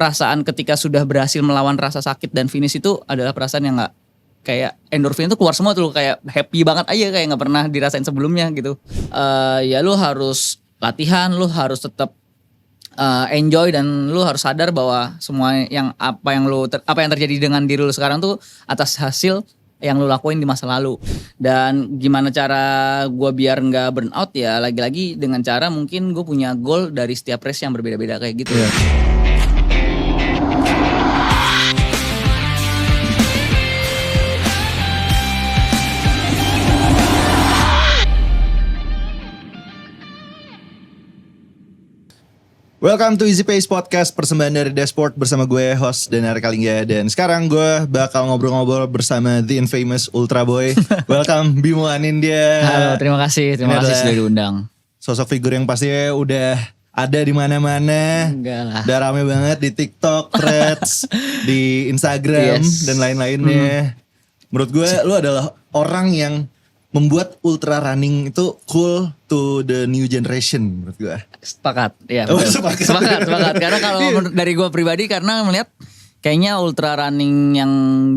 perasaan ketika sudah berhasil melawan rasa sakit dan finish itu adalah perasaan yang gak kayak endorfin itu keluar semua tuh, kayak happy banget aja kayak gak pernah dirasain sebelumnya gitu. Ya lu harus latihan, lu harus tetap enjoy, dan lu harus sadar bahwa semua yang apa yang terjadi dengan diri lu sekarang tuh atas hasil yang lu lakuin di masa lalu. Dan gimana cara gue biar nggak burn out, ya lagi-lagi dengan cara mungkin gue punya goal dari setiap race yang berbeda-beda kayak gitu. Welcome to Easy Pace Podcast, persembahan dari Dashboard bersama gue, host Danar Kalingga. Dan sekarang gue bakal ngobrol-ngobrol bersama The Infamous Ultra Boy. Welcome Bimo Anindya. Halo, terima kasih sudah diundang. Sosok figur yang pastinya udah ada di mana-mana. Enggak lah. Udah rame banget di TikTok, Threads, di Instagram, dan lain-lainnya. Menurut gue lu adalah orang yang membuat ultra running itu cool to the new generation menurut gue. Sepakat, ya. Sepakat. Karena kalau dari gue pribadi, karena melihat kayaknya ultra running yang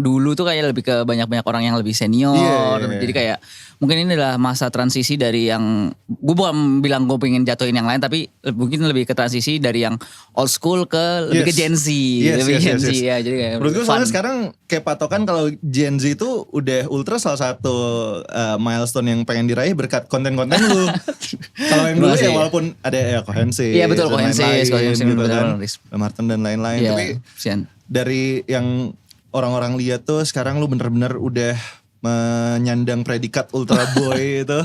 dulu tuh kayak lebih ke banyak-banyak orang yang lebih senior. Jadi kayak mungkin ini adalah masa transisi dari yang, gue bukan bilang gue pengen jatuhin yang lain, tapi mungkin lebih ke transisi dari yang old school ke lebih ke Gen Z. Gen Z ya. Jadi kayak menurut gue soalnya sekarang kayak patokan kalau Gen Z itu udah ultra salah satu milestone yang pengen diraih berkat konten-konten lu. Kalau yang dulu ya walaupun ada ya Cohensis. Iya betul, Cohensis gitu kan, Martin dan lain-lain. Ya, tapi dari yang orang-orang lihat tuh sekarang lu bener-bener udah menyandang predikat Ultra Boy itu.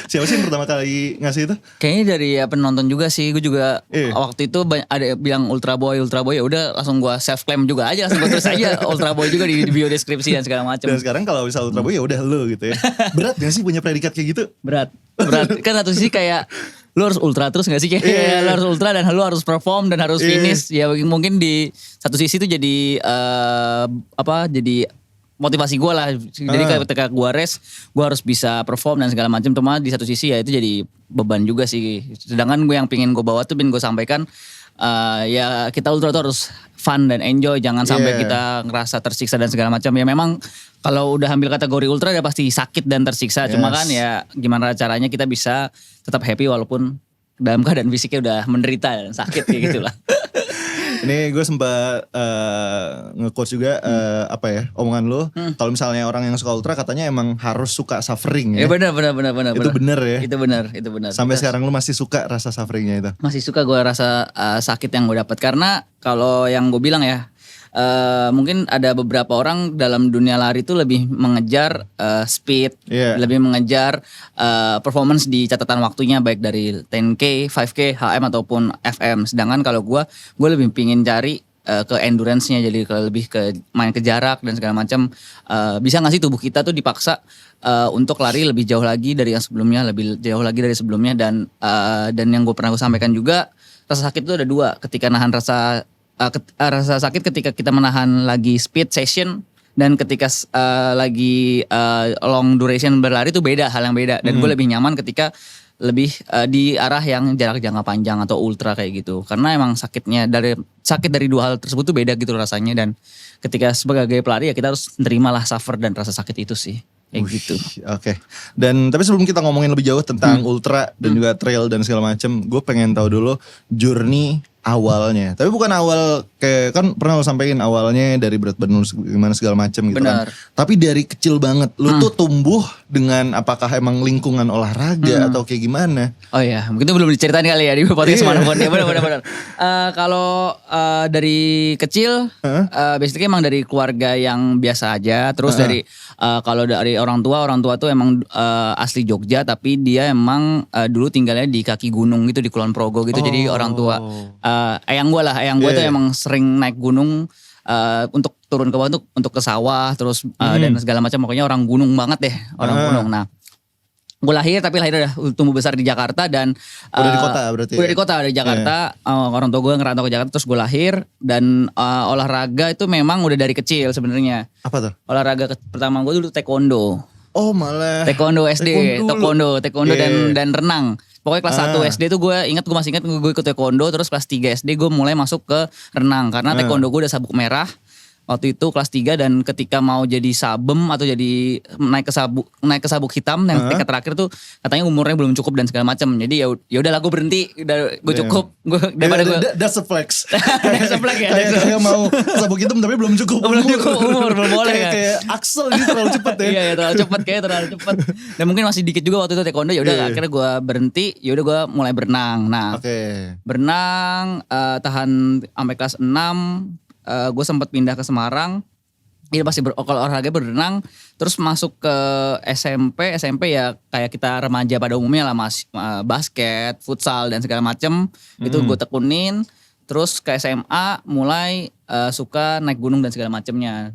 Siapa sih yang pertama kali ngasih itu? Kayaknya dari penonton juga sih. Gue juga waktu itu ada bilang Ultra Boy, ya udah langsung gue self claim juga aja, langsung gue tulis aja Ultra Boy juga di bio deskripsi dan segala macam. Dan sekarang kalau bisa Ultra Boy ya udah lu gitu ya. Berat gak sih punya predikat kayak gitu? Berat. Kan satu sisi kayak lu harus ultra terus gak sih? Kayak lu harus ultra dan lu harus perform dan harus finish. Ya mungkin di satu sisi itu jadi jadi motivasi gue lah. Jadi ketika gue race, gue harus bisa perform dan segala macam. Cuma di satu sisi ya itu jadi beban juga sih. Sedangkan gue yang pingin gue bawa tuh, gue sampaikan, ya kita ultra tuh harus fun dan enjoy. Jangan sampai kita ngerasa tersiksa dan segala macam. Ya memang kalau udah ambil kategori ultra ya pasti sakit dan tersiksa. Cuma kan ya gimana caranya kita bisa tetap happy walaupun dalam keadaan fisiknya udah menderita dan sakit kayak gitu lah. Ini gue sempat nge-quote juga omongan lu. Kalau misalnya orang yang suka ultra katanya emang harus suka suffering ya. Ya benar. Itu benar ya. Itu benar. Sampai sekarang lu masih suka rasa sufferingnya itu? Masih suka gue rasa sakit yang gue dapat. Karena kalau yang gue bilang ya, mungkin ada beberapa orang dalam dunia lari itu lebih mengejar speed, lebih mengejar performance di catatan waktunya, baik dari 10K, 5K, HM ataupun FM. Sedangkan kalau gue lebih pingin cari ke endurance-nya, jadi lebih ke main ke jarak dan segala macam. Bisa nggak sih tubuh kita tuh dipaksa untuk lari lebih jauh lagi dari yang sebelumnya, lebih jauh lagi dari sebelumnya. Dan yang gue pernah sampaikan juga, rasa sakit itu ada dua. Ketika nahan rasa sakit ketika kita menahan lagi speed session, dan ketika lagi long duration berlari itu beda, hal yang beda. Dan gue lebih nyaman ketika lebih di arah yang jarak jangka panjang atau ultra kayak gitu. Karena emang sakit dari dua hal tersebut tuh beda gitu rasanya. Dan ketika sebagai pelari ya kita harus terimalah suffer dan rasa sakit itu sih. Kayak gitu. Oke. Dan tapi sebelum kita ngomongin lebih jauh tentang ultra dan juga trail dan segala macam, gue pengen tahu dulu journey awalnya. Tapi bukan awal kayak kan pernah lo sampaikan awalnya dari berat badan gimana segala macam gitu. Benar. Kan. Tapi dari kecil banget lu tuh tumbuh dengan apakah emang lingkungan olahraga atau kayak gimana? Oh iya, mungkin itu belum diceritain kali ya di podcast manapun. Ya benar. Kalau dari kecil basically emang dari keluarga yang biasa aja. Terus dari kalau dari orang tua tuh emang asli Jogja, tapi dia emang dulu tinggalnya di kaki gunung gitu, di Kulon Progo gitu. Jadi orang tua eyang gue tuh emang sering naik gunung untuk turun ke bawah untuk ke sawah terus dan segala macam. Pokoknya orang gunung banget deh, gunung. Nah, gue lahir udah tumbuh besar di Jakarta dan udah di kota berarti. Udah di kota, di Jakarta. Orang tua gue ngerantau ke Jakarta, terus gue lahir dan olahraga itu memang udah dari kecil sebenarnya. Apa tuh? Olahraga pertama gue dulu taekwondo. Oh malah. Taekwondo SD, taekwondo Yeah. dan renang. Pokoknya kelas 1 SD tuh gue masih ingat gue ikut taekwondo, terus kelas 3 SD gue mulai masuk ke renang karena taekwondo gue udah sabuk merah. Waktu itu kelas 3 dan ketika mau jadi sabem atau jadi naik ke sabuk hitam yang tingkat terakhir tuh katanya umurnya belum cukup dan segala macam. Jadi ya udahlah gue berhenti, gue cukup. Gue daripada gue that's a flex. that's a flex ya. Kayak mau sabuk hitam tapi belum cukup. Belum cukup umur, belum boleh kan. Kayak Axel ini terlalu cepat ya. Iya, terlalu cepat. Dan mungkin masih dikit juga waktu itu taekwondo, ya udah akhirnya gue berhenti, ya udah gue mulai berenang. Nah, berenang tahan sampai kelas 6. Gue sempat pindah ke Semarang. Iya pasti kalau olahraga berenang. Terus masuk ke SMP ya kayak kita remaja pada umumnya lah, basket, futsal dan segala macem. Itu gue tekunin. Terus ke SMA mulai suka naik gunung dan segala macemnya.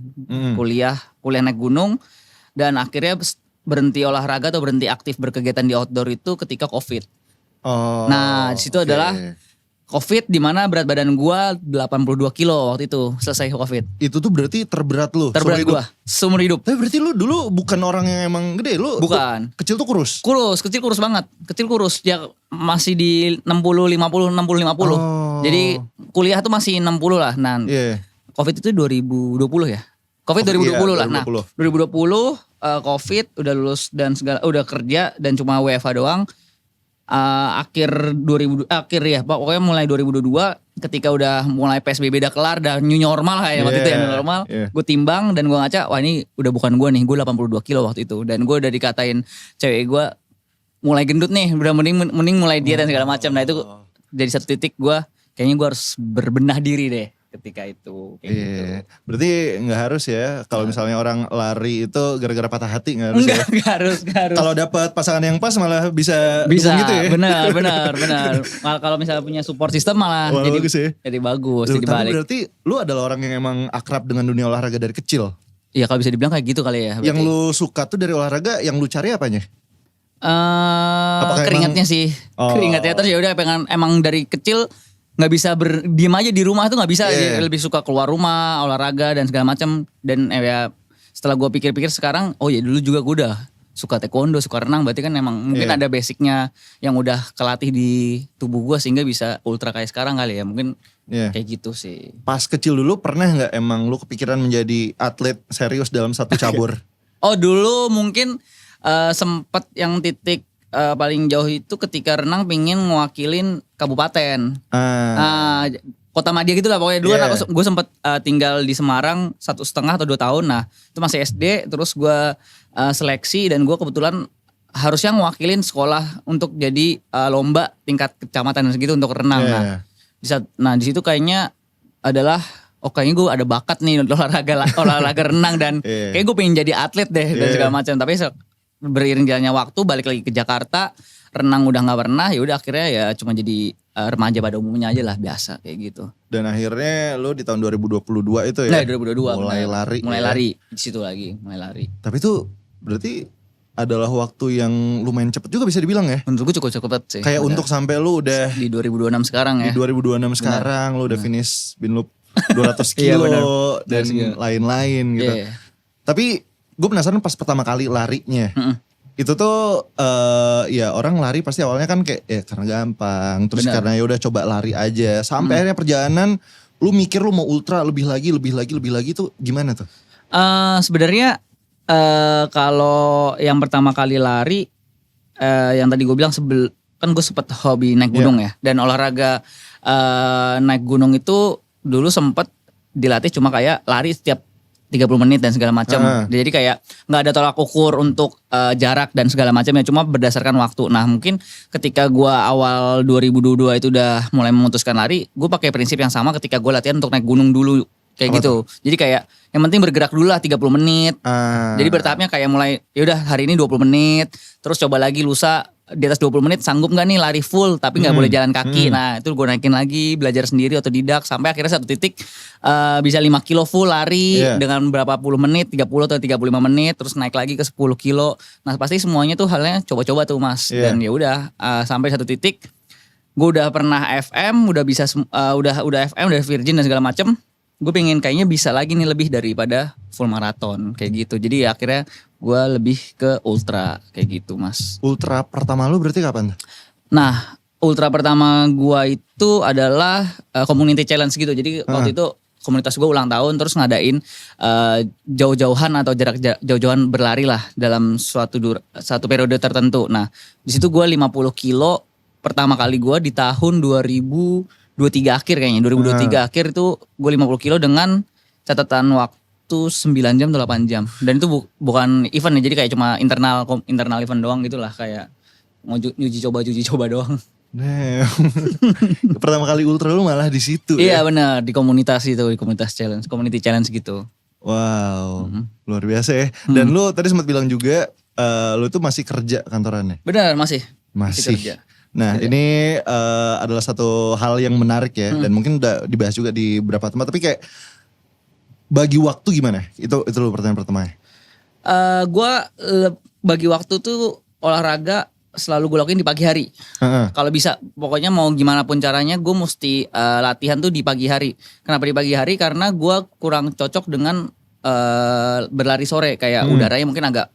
Kuliah naik gunung. Dan akhirnya berhenti olahraga atau berhenti aktif berkegiatan di outdoor itu ketika COVID. Nah disitu adalah COVID di mana berat badan gua 82 kilo waktu itu selesai COVID. Itu tuh berarti terberat lu? Terberat gua seumur hidup. Tapi berarti lu dulu bukan orang yang emang gede, lu bukan. Kecil tuh kurus? Kecil kurus banget. Ya masih di 60-50. Jadi kuliah tuh masih 60 lah. Nah COVID itu 2020 ya? COVID 2020 lah. Nah 2020 COVID udah lulus dan segala udah kerja dan cuma WFH doang. Akhir ya pokoknya mulai 2022 ketika udah mulai PSBB udah kelar dan new normal kayak waktu itu ya new normal. Gue timbang dan gue ngaca, wah ini udah bukan gue nih, gue 82 kilo waktu itu. Dan gue udah dikatain cewek gue mulai gendut nih, udah mending mulai diet dan segala macam. Nah itu jadi satu titik gue kayaknya gue harus berbenah diri deh ketika itu kayak gitu. Berarti gak harus ya kalau misalnya orang lari itu gara-gara patah hati gak harus ya? Gak harus. Kalau dapat pasangan yang pas malah bisa gitu ya? Benar. Malah kalau misalnya punya support system malah jadi bagus ya? Jadi bagus. Duh, jadi tapi balik. Berarti lu adalah orang yang emang akrab dengan dunia olahraga dari kecil? Iya kalau bisa dibilang kayak gitu kali ya. Berarti. Yang lu suka tuh dari olahraga yang lu cari apanya? Keringatnya sih. Keringatnya terus ya udah emang dari kecil nggak bisa diem aja di rumah tuh nggak bisa. Lebih suka keluar rumah, olahraga dan segala macam. Dan ya setelah gue pikir-pikir sekarang, oh ya dulu juga gue udah suka taekwondo, suka renang. Berarti kan emang mungkin ada basicnya yang udah kelatih di tubuh gue sehingga bisa ultra kayak sekarang kali ya. Mungkin kayak gitu sih. Pas kecil dulu pernah nggak emang lu kepikiran menjadi atlet serius dalam satu cabur? Oh dulu mungkin sempet yang titik paling jauh itu ketika renang pingin ngewakilin kabupaten. Kota Madia gitu lah pokoknya. Dulu kan gue sempet tinggal di Semarang 1,5 atau 2 tahun. Nah itu masih SD. Terus gue seleksi dan gue kebetulan harusnya ngewakilin sekolah untuk jadi lomba tingkat kecamatan segitu untuk renang. Nah di situ kayaknya adalah kayaknya gue ada bakat nih olahraga renang dan kayak gue pengen jadi atlet deh dan segala macam. Tapi beriring jalannya waktu balik lagi ke Jakarta, renang udah nggak pernah, ya udah akhirnya ya cuma jadi remaja pada umumnya aja lah, biasa kayak gitu. Dan akhirnya lo di tahun 2022 itu ya? Nah 2022 mulai lari. Mulai lari di situ lagi, mulai lari. Tapi itu berarti adalah waktu yang lumayan cepet juga bisa dibilang ya? Menurut gue cukup cepet sih. Kayak untuk sampai lo udah di 2026 sekarang ya? Di 2026 sekarang lo udah finish Binloop 200 kilo dan lain-lain gitu. Tapi gue penasaran pas pertama kali larinya. Itu tuh ya orang lari pasti awalnya kan kayak ya karena gampang. Terus karena ya udah coba lari aja. Sampai akhirnya perjalanan lu mikir lu mau ultra lebih lagi tuh gimana tuh? Sebenarnya kalau yang pertama kali lari yang tadi gue bilang kan gue sempet hobi naik gunung ya. Dan olahraga naik gunung itu dulu sempet dilatih cuma kayak lari setiap 30 menit dan segala macam. Jadi kayak nggak ada tolak ukur untuk jarak dan segala macamnya, cuma berdasarkan waktu. Nah mungkin ketika gue awal 2022 itu udah mulai memutuskan lari, gue pakai prinsip yang sama ketika gue latihan untuk naik gunung dulu kayak gitu. Jadi kayak yang penting bergerak dulu lah 30 menit. Jadi bertahapnya kayak mulai yaudah hari ini 20 menit, terus coba lagi lusa di atas 20 menit sanggup gak nih lari full tapi gak boleh jalan kaki. Nah itu gue naikin lagi, belajar sendiri otodidak sampai akhirnya satu titik bisa 5 kilo full lari dengan berapa puluh menit, 30 atau 35 menit, terus naik lagi ke 10 kilo. Nah pasti semuanya tuh halnya coba-coba tuh mas. Dan ya udah sampai satu titik gue udah pernah FM, udah bisa udah FM, udah Virgin dan segala macem. gue pengen kayaknya bisa lagi nih lebih daripada full maraton kayak gitu. Jadi akhirnya gue lebih ke ultra kayak gitu mas. Ultra pertama lu berarti kapan? Nah ultra pertama gue itu adalah community challenge gitu. Jadi waktu itu komunitas gue ulang tahun terus ngadain jauh-jauhan atau jarak jauh-jauhan berlari lah dalam satu periode tertentu. Nah di situ gue 50 kilo pertama kali gue di tahun 2023 akhir kayaknya. 2023 akhir itu gue 50 kilo dengan catatan waktu 9 jam atau 8 jam. Dan itu bukan event ya, jadi kayak cuma internal event doang gitulah, kayak uji coba doang. Nah, pertama kali ultra lu malah di situ. Iya benar, di komunitas itu, di komunitas challenge, community challenge gitu. Wow, luar biasa ya. Dan lu tadi sempat bilang juga lu tuh masih kerja kantorannya. Benar, masih kerja. Nah ini adalah satu hal yang menarik ya, dan mungkin udah dibahas juga di beberapa tempat. Tapi kayak bagi waktu gimana? Itu lu pertanyaan pertamanya. Gue bagi waktu tuh olahraga selalu gue lakuin di pagi hari. Kalau bisa, pokoknya mau gimana pun caranya gue mesti latihan tuh di pagi hari. Kenapa di pagi hari? Karena gue kurang cocok dengan berlari sore. Kayak udaranya mungkin agak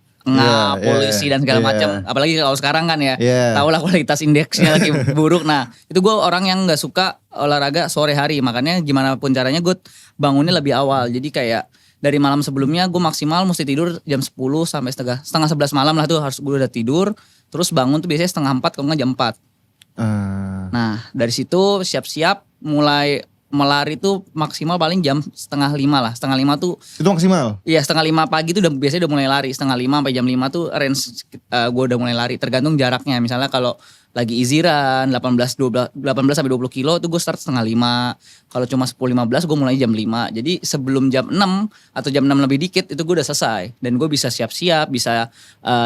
polusi dan segala macam. Apalagi kalau sekarang kan ya, tau lah kualitas indeksnya lagi buruk. Nah itu gue orang yang gak suka olahraga sore hari. Makanya gimana pun caranya gue bangunnya lebih awal. Jadi kayak dari malam sebelumnya gue maksimal mesti tidur jam 10 sampai setengah 11 malam lah tuh harus gue udah tidur. Terus bangun tuh biasanya setengah 4 kalau nggak jam 4. Nah dari situ siap-siap mulai melari tuh maksimal paling jam setengah 5 lah. Setengah 5 tuh. Itu maksimal? Iya setengah 5 pagi tuh biasanya udah mulai lari. Setengah 5 sampai jam 5 tuh range gue udah mulai lari. Tergantung jaraknya. Misalnya kalau lagi easy run 18 sampai 20 kilo tuh gue start setengah 5. Kalau cuma 10-15 gue mulai jam 5. Jadi sebelum jam 6 atau jam 6 lebih dikit itu gue udah selesai. Dan gue bisa siap-siap, bisa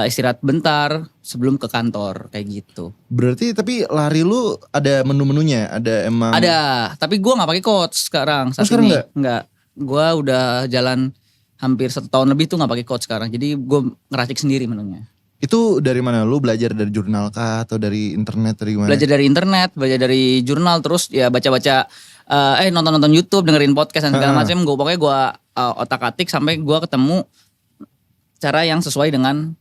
istirahat bentar sebelum ke kantor kayak gitu. Berarti tapi lari lu ada menu-menunya? Ada emang? Ada, tapi gue gak pakai coach sekarang saat sekarang ini. Enggak. Gue udah jalan hampir 1 tahun lebih tuh gak pakai coach sekarang. Jadi gue ngeracik sendiri menunya. Itu dari mana? Lu belajar dari jurnal kah atau dari internet, dari gimana? Belajar dari internet, belajar dari jurnal, terus ya baca-baca, nonton-nonton YouTube, dengerin podcast dan segala macam. Pokoknya gue otak-atik sampai gue ketemu cara yang sesuai dengan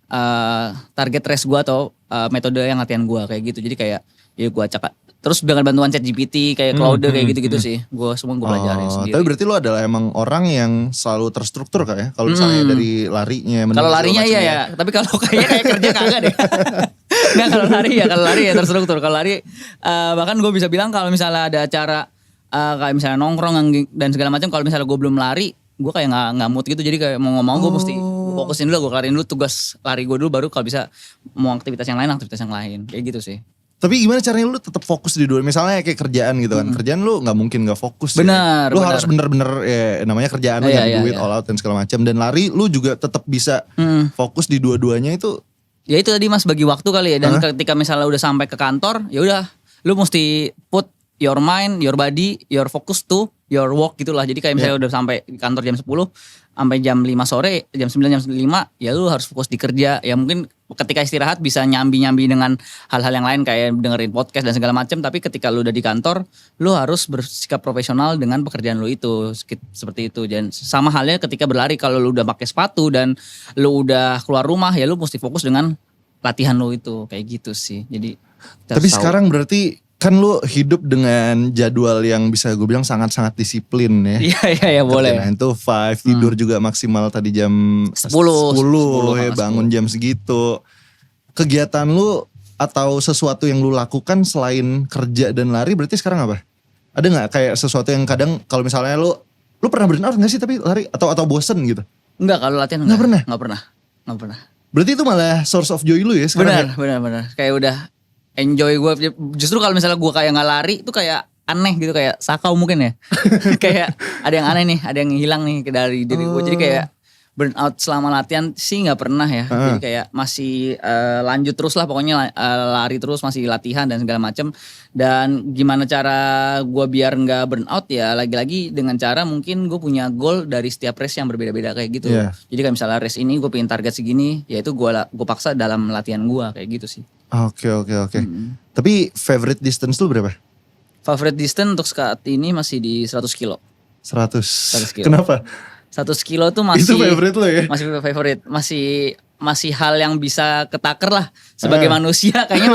target race gue atau metode yang latihan gue kayak gitu. Jadi kayak ya gue cakap. Terus dengan bantuan ChatGPT kayak Claude kayak gitu-gitu sih. Gue semua gue pelajarin sendiri. Tapi berarti lu adalah emang orang yang selalu terstruktur kak ya? Kalau misalnya dari larinya. Kalau larinya iya ya. Tapi kalau kayak kerja kagak deh. Nggak, kalau lari ya terstruktur. Kalau lari bahkan gue bisa bilang kalau misalnya ada acara kayak misalnya nongkrong dan segala macam. Kalau misalnya gue belum lari, gue kayak nggak mood gitu. Jadi kayak mau ngomong gue mesti fokusin dulu. Gue kelarin dulu tugas lari gue dulu, baru kalau bisa mau aktivitas yang lain kayak gitu sih. Tapi gimana caranya lu tetap fokus di dua? Misalnya kayak kerjaan gitu kan. Kerjaan lu gak mungkin gak fokus. Benar. Ya. Lu harus bener-bener ya, namanya kerjaan lu yang duit all out dan segala macam. Dan lari lu juga tetap bisa fokus di dua-duanya itu. Ya itu tadi mas, bagi waktu kali ya. Dan ketika misalnya udah sampai ke kantor, ya udah lu mesti put your mind, your body, your focus to your work gitulah. Jadi kayak misalnya udah sampai di kantor jam 10 sampai jam 5 sore, jam 9 jam 5 ya lu harus fokus di kerja. Ya mungkin ketika istirahat bisa nyambi-nyambi dengan hal-hal yang lain kayak dengerin podcast dan segala macam, tapi ketika lu udah di kantor lu harus bersikap profesional dengan pekerjaan lu itu, seperti itu. Dan sama halnya ketika berlari, kalau lu udah pakai sepatu dan lu udah keluar rumah ya lu mesti fokus dengan latihan lu itu, kayak gitu sih. Jadi tapi sekarang berarti kan lu hidup dengan jadwal yang bisa gue bilang sangat-sangat disiplin ya. Iya boleh. 9 to 5, tidur juga maksimal tadi jam 10 ya, bangun jam segitu. Kegiatan lu atau sesuatu yang lu lakukan selain kerja dan lari berarti sekarang apa? Ada gak kayak sesuatu yang kadang kalau misalnya lu pernah burnout gak sih tapi lari atau bosen gitu? Enggak, kalau latihan Gak pernah? Gak pernah. Berarti itu malah source of joy lu ya sekarang? Benar. Kayak udah enjoy gue. Justru kalau misalnya gue kayak gak lari itu kayak aneh gitu, kayak sakau mungkin ya. Kayak ada yang aneh nih, ada yang hilang nih dari diri gue. Jadi kayak burnout selama latihan sih gak pernah ya. Jadi kayak masih lanjut terus lah pokoknya, lari terus, masih latihan dan segala macam. Dan gimana cara gue biar gak burnout ya, lagi-lagi dengan cara mungkin gue punya goal dari setiap race yang berbeda-beda kayak gitu. Jadi kayak misalnya race ini gue pengen target segini, ya itu gue paksa dalam latihan gue kayak gitu sih. Oke. Tapi favorite distance lu berapa? Favorite distance untuk saat ini masih di 100 kilo. 100 kilo. Kenapa? 100 kilo tuh masih. Itu favorite lo ya? Masih favorite. Masih hal yang bisa ketaker lah. Sebagai manusia kayaknya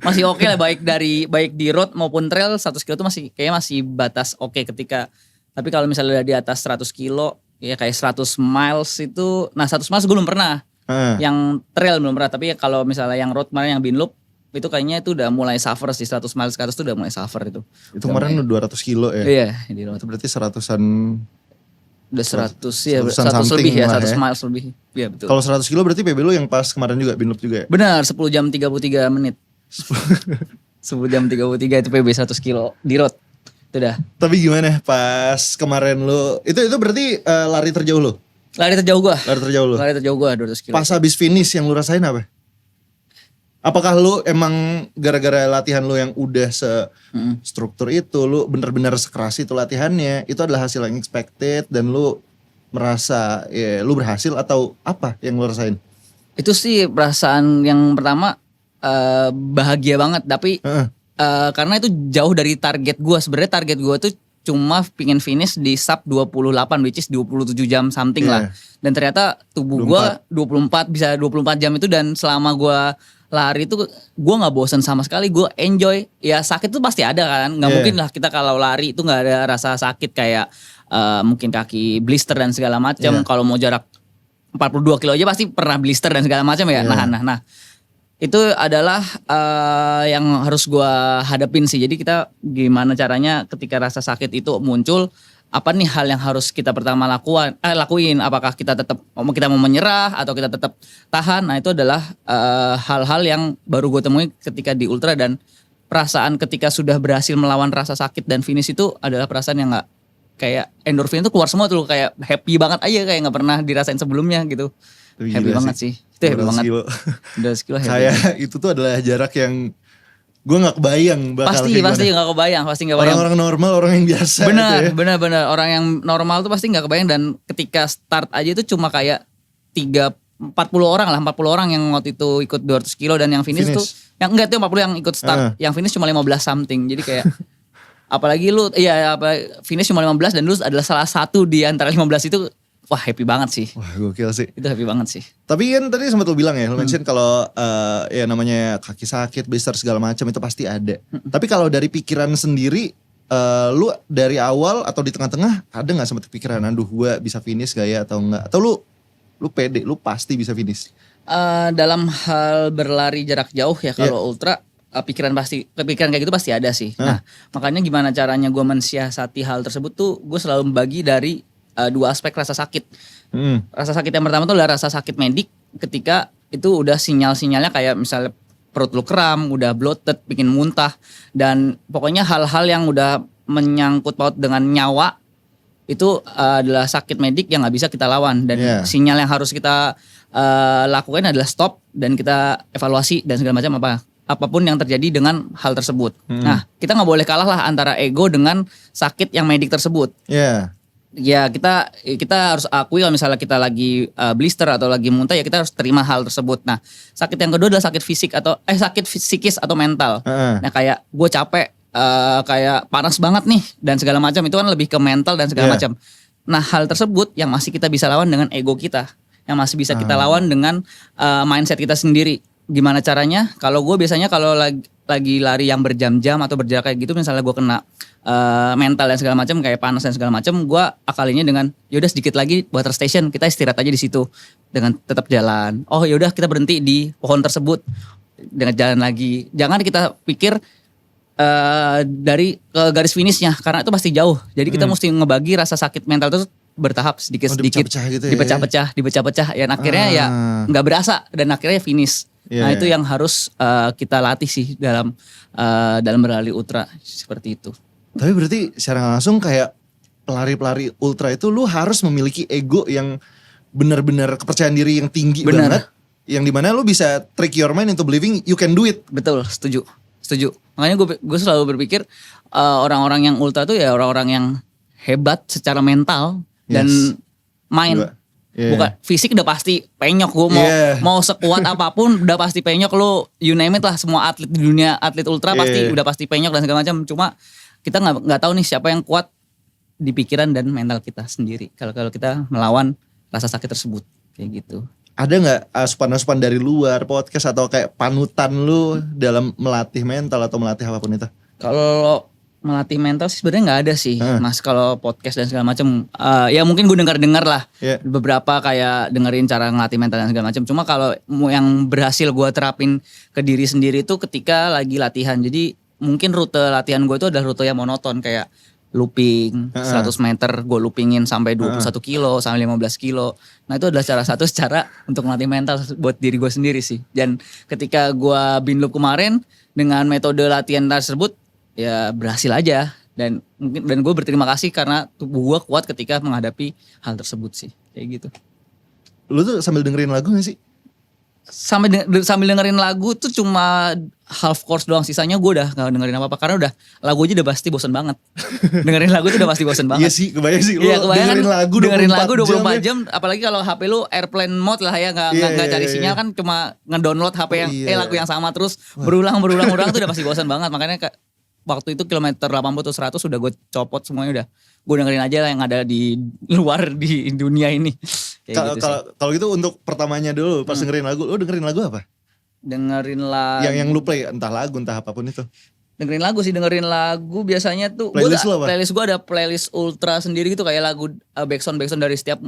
masih oke lah. Baik di road maupun trail 100 kilo tuh kayaknya masih batas oke ketika. Tapi kalau misalnya udah di atas 100 kilo. Ya kayak 100 miles itu. Nah 100 miles gue belum pernah. Yang trail belum pernah. Tapi kalau misalnya yang road kemarin yang Binloop. Itu kayaknya itu udah mulai suffer sih. 100 miles ke atas tuh udah mulai suffer itu. Itu kemarin 200 kilo ya? Iya. Itu berarti seratusan. Udah 100 ya. 100 lebih ya. 100 miles lebih. Iya betul. Kalau 100 kilo berarti PB lu yang pas kemarin juga Binloop juga ya? Benar 10 jam 33 menit. 10 jam 33 itu PB 100 kilo di road. Itu dah. Tapi gimana pas kemarin lu. Itu berarti lari terjauh lu? Lari terjauh gua. Lari terjauh gua 200 kilo. Pas habis finish yang lu rasain apa? Apakah lu emang gara-gara latihan lu yang udah struktur itu, lu benar-benar sekeras itu latihannya, itu adalah hasil yang expected dan lu merasa ya lu berhasil atau apa yang lu rasain? Itu sih perasaan yang pertama bahagia banget, tapi karena itu jauh dari target gua. Sebenarnya target gua tuh cuma pingin finish di sub 28 which is 27 jam something lah. Dan ternyata tubuh gua 24 bisa 24 jam itu dan selama gua lari itu gue nggak bosan sama sekali, gue enjoy. Ya sakit tuh pasti ada kan, nggak mungkin lah kita kalau lari itu nggak ada rasa sakit kayak mungkin kaki blister dan segala macam. Kalau mau jarak 42 kilo aja pasti pernah blister dan segala macam ya. Nah itu adalah yang harus gue hadapin sih. Jadi kita gimana caranya ketika rasa sakit itu muncul, apa nih hal yang harus kita pertama lakuin? Apakah kita mau menyerah atau kita tetap tahan? Nah itu adalah hal-hal yang baru gue temui ketika di ultra, dan perasaan ketika sudah berhasil melawan rasa sakit dan finish itu adalah perasaan yang nggak kayak endorfin itu keluar semua tuh, kayak happy banget aja kayak nggak pernah dirasain sebelumnya gitu. Happy banget sih. Itu happy banget. 200 kilo happy. Kayak itu tuh adalah jarak yang gue gak kebayang bakal pasti gak kebayang. Orang-orang normal, orang yang biasa benar, gitu ya. Benar. Orang yang normal tuh pasti gak kebayang. Dan ketika start aja itu cuma kayak 40 orang lah. 40 orang yang waktu itu ikut 200 kilo. Dan yang finish tuh, yang enggak tuh 40 yang ikut start. Yang finish cuma 15 something. Jadi kayak apalagi lu, finish cuma 15 dan lu adalah salah satu di antara 15 itu. Wah happy banget sih. Wah gokil sih. Itu happy banget sih. Tapi kan tadi sempat lu bilang ya, lu mention kalau ya namanya kaki sakit, blister segala macam itu pasti ada. Tapi kalau dari pikiran sendiri, lu dari awal atau di tengah-tengah ada nggak sempat pikiran, aduh gue bisa finish gak ya atau enggak? Atau lu pede, lu pasti bisa finish? Dalam hal berlari jarak jauh ya kalau ultra, pikiran kayak gitu pasti ada sih. Nah makanya gimana caranya gue mensiasati hal tersebut tuh, gue selalu membagi dari dua aspek rasa sakit. Rasa sakit yang pertama tuh adalah rasa sakit medik ketika itu udah sinyal-sinyalnya kayak misalnya perut lu kram, udah bloated, bikin muntah, dan pokoknya hal-hal yang udah menyangkut paut dengan nyawa itu adalah sakit medik yang nggak bisa kita lawan, dan sinyal yang harus kita lakukan adalah stop dan kita evaluasi dan segala macam apapun yang terjadi dengan hal tersebut. Nah kita nggak boleh kalah lah antara ego dengan sakit yang medik tersebut. Ya kita harus akui kalau misalnya kita lagi blister atau lagi muntah, ya kita harus terima hal tersebut. Nah sakit yang kedua adalah sakit fisik atau sakit psikis atau mental. Nah kayak gue capek, kayak panas banget nih dan segala macam, itu kan lebih ke mental dan segala macam. Nah hal tersebut yang masih kita bisa lawan dengan ego kita, yang masih bisa kita lawan dengan mindset kita sendiri. Gimana caranya? Kalau gue biasanya kalau lagi lari yang berjam-jam atau berjarak kayak gitu, misalnya gue kena mental dan segala macam, kayak panas dan segala macam, gue akalinya dengan yaudah sedikit lagi water station, kita istirahat aja di situ dengan tetap jalan. Oh yaudah kita berhenti di pohon tersebut dengan jalan lagi. Jangan kita pikir dari ke garis finishnya, karena itu pasti jauh. Jadi kita mesti ngebagi rasa sakit mental itu bertahap sedikit-sedikit, dipecah-pecah ya, akhirnya ya nggak berasa dan akhirnya finish. Nah itu yang harus kita latih sih dalam berlari ultra seperti itu. Tapi berarti secara langsung kayak pelari-pelari ultra itu lu harus memiliki ego yang benar-benar kepercayaan diri yang tinggi banget. Yang dimana lu bisa trick your mind into believing you can do it. Betul, setuju. Makanya gue selalu berpikir orang-orang yang ultra tuh ya orang-orang yang hebat secara mental dan mind. Bukan fisik udah pasti penyok, gue mau sekuat apapun udah pasti penyok, lu you name it lah, semua atlet di dunia, atlet ultra pasti udah pasti penyok dan segala macam. Cuma kita nggak tahu nih siapa yang kuat di pikiran dan mental kita sendiri. Kalau kita melawan rasa sakit tersebut kayak gitu. Ada nggak asupan-asupan dari luar podcast atau kayak panutan lu dalam melatih mental atau melatih apapun itu? Kalau melatih mental sih sebenarnya nggak ada sih, Mas. Kalau podcast dan segala macam, ya mungkin gue dengar lah, beberapa kayak dengerin cara ngelatih mental dan segala macam. Cuma kalau yang berhasil gue terapin ke diri sendiri itu ketika lagi latihan. Jadi mungkin rute latihan gue itu adalah rute yang monoton kayak looping 100 meter gue loopingin sampai 21 kilo sampai 15 kilo. Nah itu adalah cara untuk melatih mental buat diri gue sendiri sih. Dan ketika gue binloop kemarin dengan metode latihan tersebut ya berhasil aja. Dan gue berterima kasih karena tubuh gue kuat ketika menghadapi hal tersebut sih. Kayak gitu. Lu tuh sambil dengerin lagu gak sih? Sambil dengerin lagu tuh cuma half course doang, sisanya gue udah gak dengerin apa-apa karena udah lagu aja udah pasti bosen banget. Dengerin lagu tuh udah pasti bosen banget. Iya sih, kebayang sih. Iya, dengerin lagu 24 jam, apalagi kalau HP lu airplane mode lah ya, nggak cari sinyal kan, cuma ngedownload HP yang lagu yang sama terus berulang tuh udah pasti bosen banget. Makanya waktu itu kilometer 80 atau 100 udah gue copot semuanya, udah gue dengerin aja yang ada di luar di dunia ini. Kalau gitu untuk pertamanya dulu pas dengerin lagu, lu dengerin lagu apa? Dengerin lagu yang lu play, entah lagu entah apapun itu. Dengerin lagu biasanya tuh playlist gue ada playlist ultra sendiri gitu, kayak lagu backsound dari setiap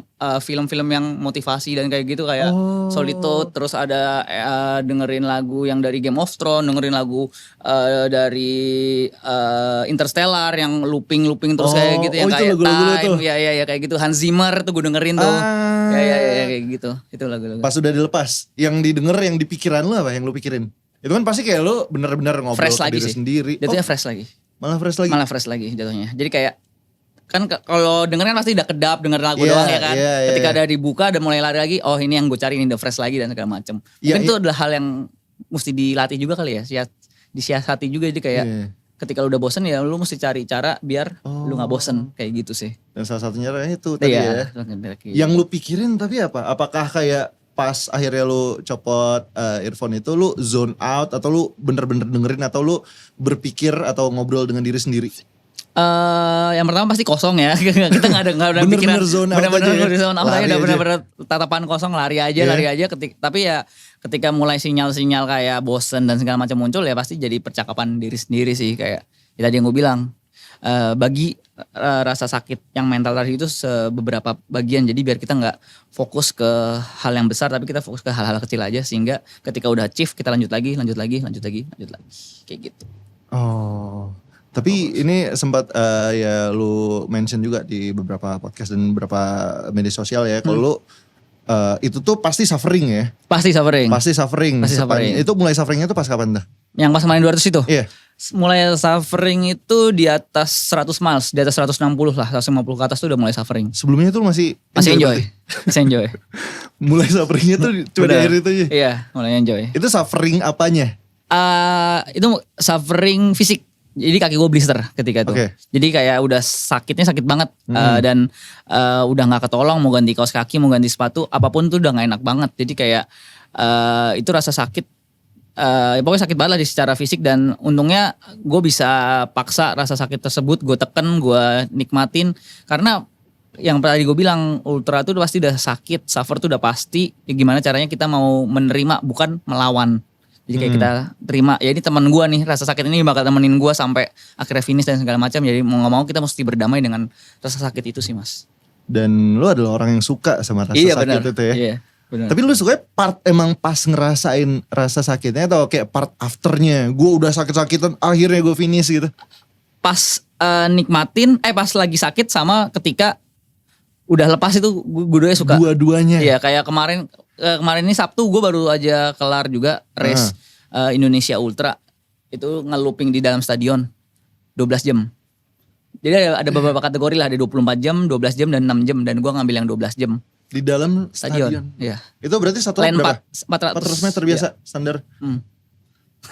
film-film yang motivasi dan kayak gitu, kayak Solitude. Terus ada dengerin lagu yang dari Game of Thrones, dengerin lagu dari Interstellar yang looping terus kayak gitu, yang kayak Time ya kayak gitu. Hans Zimmer tuh gue dengerin tuh. Ya kayak gitu. Itu lagu-lagu. Pas udah dilepas, yang didengar yang di pikiran lu apa yang lu pikirin? Itu kan pasti kayak lu bener-bener ngobrol fresh ke diri sendiri. Jatuhnya fresh lagi. Malah fresh lagi Jatuhnya. Jadi kayak kan kalau dengerin pasti udah kedap denger lagu doang ya kan. Ketika ada dibuka dan mulai lari lagi, oh ini yang gue cari, ini udah fresh lagi dan segala macem. Mungkin itu adalah hal yang mesti dilatih juga kali ya. Disiasati juga, jadi kayak ketika lu udah bosen ya lu mesti cari cara biar lu gak bosen kayak gitu sih. Dan salah satunya itu tadi ya. Yang lu pikirin tapi apa? Apakah kayak pas akhirnya lu copot earphone itu lu zone out atau lu bener-bener dengerin atau lu berpikir atau ngobrol dengan diri sendiri? Yang pertama pasti kosong ya. Kita gak ada pikiran. Bener-bener zone out aja. Bener-bener tatapan kosong, lari aja. Tapi ya ketika mulai sinyal-sinyal kayak bosen dan segala macam muncul, ya pasti jadi percakapan diri sendiri sih. Kayak ya tadi yang gue bilang, bagi rasa sakit yang mental tadi itu beberapa bagian, jadi biar kita nggak fokus ke hal yang besar tapi kita fokus ke hal-hal kecil aja, sehingga ketika udah achieve kita lanjut lagi kayak gitu. Tapi ini sempat ya lu mention juga di beberapa podcast dan beberapa media sosial ya, kalau lu itu tuh pasti suffering ya? Pasti suffering. Itu mulai sufferingnya tuh pas kapan tuh? Yang pas main 200 itu? Iya. Mulai suffering itu di atas 100 miles, di atas 160 lah, 150 ke atas tuh udah mulai suffering. Sebelumnya tuh masih enjoy. Mulai sufferingnya tuh cuma di akhir itu aja? Iya, mulai enjoy. Itu suffering apanya? Itu suffering fisik. Jadi kaki gue blister ketika itu. Jadi kayak udah sakitnya sakit banget. Dan udah gak ketolong, mau ganti kaos kaki, mau ganti sepatu, apapun tuh udah gak enak banget. Jadi kayak itu rasa sakit. Pokoknya sakit banget lah secara fisik, dan untungnya gue bisa paksa rasa sakit tersebut, gue teken, gue nikmatin. Karena yang tadi gue bilang, ultra tuh pasti udah sakit, suffer tuh udah pasti. Ya gimana caranya kita mau menerima, bukan melawan. Jadi kayak kita terima, ya ini teman gue nih, rasa sakit ini bakal temenin gue sampai akhirnya finish dan segala macam. Jadi mau gak mau kita mesti berdamai dengan rasa sakit itu sih, Mas. Dan lu adalah orang yang suka sama rasa sakit itu ya? Iya. Bener. Tapi lu sukanya part emang pas ngerasain rasa sakitnya atau kayak part afternya? Gue udah sakit-sakitan akhirnya gue finish gitu. Pas nikmatin, pas lagi sakit sama ketika udah lepas itu gue dua suka. Dua-duanya? Iya, kayak kemarin ini Sabtu gue baru aja kelar juga race Indonesia Ultra. Itu nge-looping di dalam stadion 12 jam. Jadi ada beberapa kategori lah, ada 24 jam, 12 jam, dan 6 jam. Dan gue ngambil yang 12 jam. Di dalam stadion? Iya. Itu berarti satu lap berapa? 400 meter biasa, standar?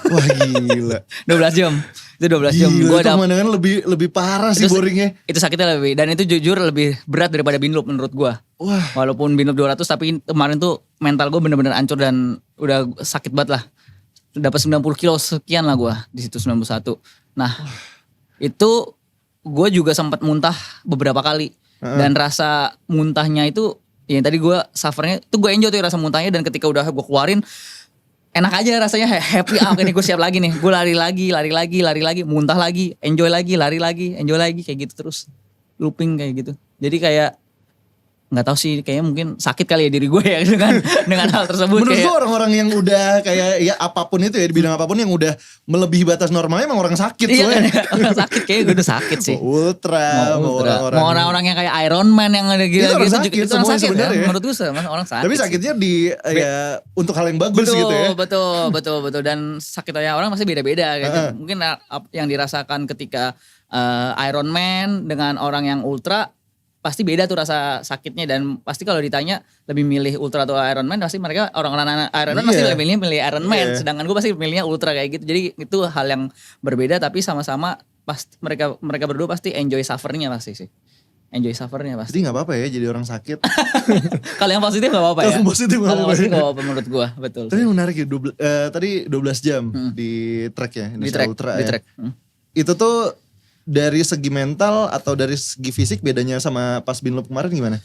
Wah gila. 12 jam. Itu 12 jam. Gila, itu pemandangan lebih parah sih boringnya. Itu sakitnya lebih, dan itu jujur lebih berat daripada binloop menurut gue. Wah. Walaupun binloop 200, tapi kemarin tuh mental gue bener-bener hancur dan udah sakit banget lah. Dapat 90 kilo sekian lah gue di situ, 91. Nah, itu gue juga sempat muntah beberapa kali. Dan rasa muntahnya itu, ya tadi gue suffernya, itu gue enjoy tuh rasa muntahnya. Dan ketika udah gue keluarin, enak aja rasanya, happy. Oke nih gue siap lagi nih. Gue lari lagi, muntah lagi, enjoy lagi, lari lagi, enjoy lagi. Kayak gitu terus, looping kayak gitu. Jadi kayak, nggak tahu sih, kayaknya mungkin sakit kali ya diri gue ya dengan hal tersebut. Menurut gue orang-orang yang udah kayak ya apapun itu ya di bidang apapun yang udah melebihi batas normalnya emang orang sakit. Iya, orang sakit kayaknya gue udah sakit sih. Ultra, mau orang-orang yang kayak Iron Man yang ada gila-gila itu orang sakit kan? Menurut gue orang sakit. Tapi sakitnya di ya untuk hal yang bagus gitu ya. Betul. Dan sakitnya orang masih beda-beda. Gitu. Mungkin yang dirasakan ketika Iron Man dengan orang yang ultra pasti beda tuh rasa sakitnya. Dan pasti kalau ditanya lebih milih ultra atau Iron Man, pasti mereka orang-orang Iron Man pasti lebih milih Iron Man. Sedangkan gue pasti milihnya ultra kayak gitu. Jadi itu hal yang berbeda, tapi sama-sama pasti mereka berdua pasti enjoy suffernya pasti sih. Enjoy suffernya pasti. Jadi gak apa-apa ya jadi orang sakit. Kalau yang positif gak apa-apa ya. Kalau positif gak apa-apa. Kalau gak apa-apa menurut gue, betul. Tapi menarik ya, tadi 12 jam di track ya, Indonesia Ultra ya. Itu tuh dari segi mental atau dari segi fisik bedanya sama pas Binloop kemarin gimana?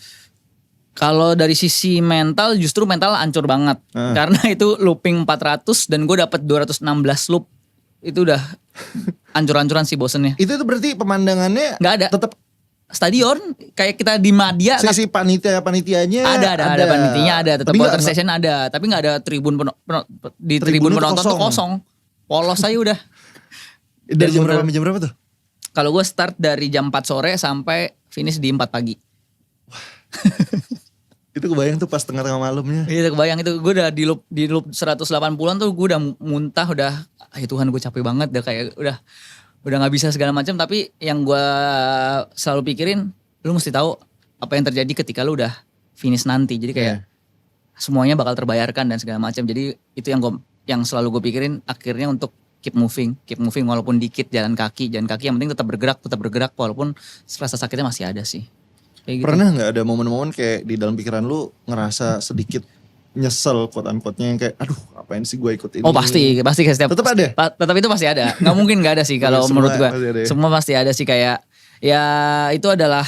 Kalau dari sisi mental, justru mental hancur banget. Karena itu looping 400 dan gue dapet 216 loop. Itu udah hancur-hancuran sih bosennya. Itu berarti pemandangannya gak ada. Tetap stadion kayak kita di Madia. Sisi panitianya ada panitianya ada, tetap water station ada, tapi nggak ada tribun di tribun penonton tuh kosong. Polos aja udah. Dari jam berapa tuh? Kalau gue start dari jam 4 sore sampai finish di 4 pagi. Itu kebayang tuh pas tengah-tengah malamnya. Iya kebayang itu, gue udah di loop 180-an tuh gue udah muntah, udah ya Tuhan gue capek banget, udah kayak udah gak bisa segala macam. Tapi yang gue selalu pikirin, lu mesti tahu apa yang terjadi ketika lu udah finish nanti. Jadi kayak semuanya bakal terbayarkan dan segala macam. Jadi itu yang selalu gue pikirin akhirnya untuk keep moving walaupun dikit, jalan kaki yang penting tetap bergerak walaupun rasa sakitnya masih ada sih. Kayak Pernah nggak ada momen-momen kayak di dalam pikiran lu ngerasa sedikit nyesel quote-unquote-nya yang kayak aduh ngapain sih gue ikut ini? Oh pasti setiap tetap ada. Tetap itu pasti ada. Nggak mungkin nggak ada sih kalau menurut gue. Semua pasti ada sih, kayak ya itu adalah